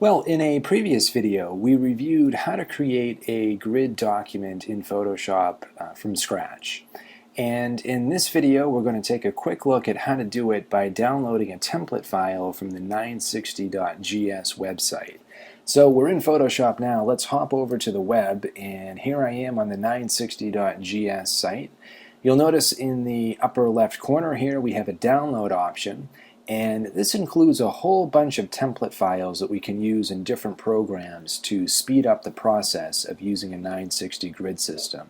Well, in a previous video, we reviewed how to create a grid document in Photoshop from scratch. And in this video, we're going to take a quick look at how to do it by downloading a template file from the 960.gs website. So we're in Photoshop now. Let's hop over to the web, and here I am on the 960.gs site. You'll notice in the upper left corner here we have a download option. And this includes a whole bunch of template files that we can use in different programs to speed up the process of using a 960 grid system.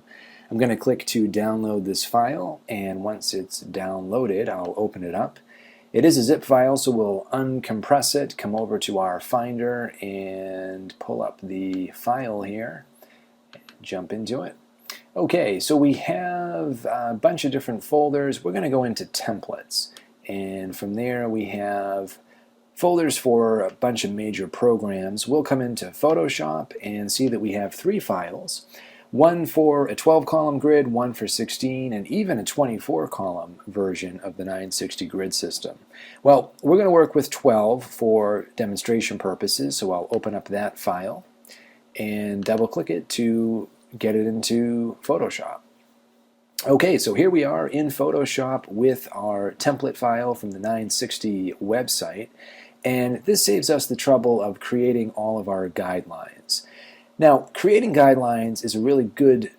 I'm going to click to download this file, and once it's downloaded, I'll open it up. It is a zip file, so we'll uncompress it, come over to our Finder, and pull up the file here, jump into it. Okay, so we have a bunch of different folders. We're going to go into templates. And from there we have folders for a bunch of major programs. We'll come into Photoshop and see that we have 3 files. One for a 12-column grid, one for 16, and even a 24-column version of the 960 grid system. Well, we're going to work with 12 for demonstration purposes, so I'll open up that file and double-click it to get it into Photoshop. Okay, so here we are in Photoshop with our template file from the 960 website, and this saves us the trouble of creating all of our guidelines. Now, creating guidelines is a really good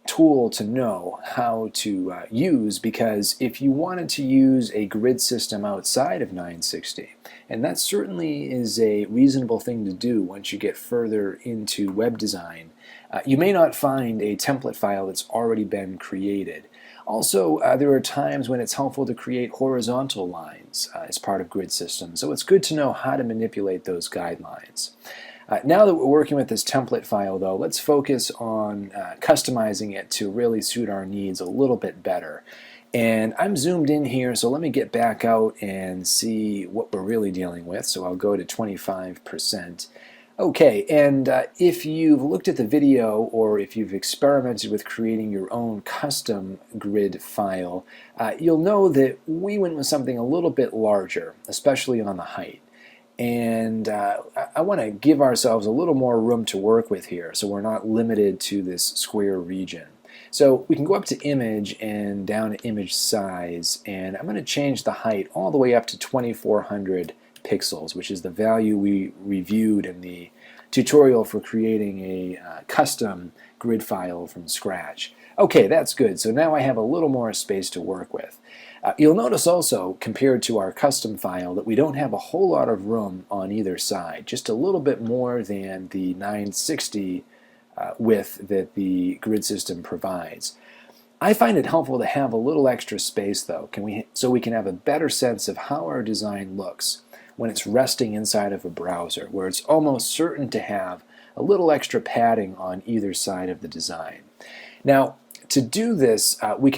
tool to know how to use, because if you wanted to use a grid system outside of 960, and that certainly is a reasonable thing to do once you get further into web design, you may not find a template file that's already been created. Also, there are times when it's helpful to create horizontal lines as part of grid systems, so it's good to know how to manipulate those guidelines. Now that we're working with this template file, though, let's focus on customizing it to really suit our needs a little bit better. And I'm zoomed in here, so let me get back out and see what we're really dealing with. So I'll go to 25%. Okay, and if you've looked at the video, or if you've experimented with creating your own custom grid file, you'll know that we went with something a little bit larger, especially on the height. And I want to give ourselves a little more room to work with here, so we're not limited to this square region. So we can go up to image and down to image size, and I'm going to change the height all the way up to 2400 pixels, which is the value we reviewed in the tutorial for creating a custom grid file from scratch. Okay, that's good. So now I have a little more space to work with. You'll notice also, compared to our custom file, that we don't have a whole lot of room on either side, just a little bit more than the 960 width that the grid system provides. I find it helpful to have a little extra space, though, so we can have a better sense of how our design looks when it's resting inside of a browser, where it's almost certain to have a little extra padding on either side of the design. Now, to do this, we can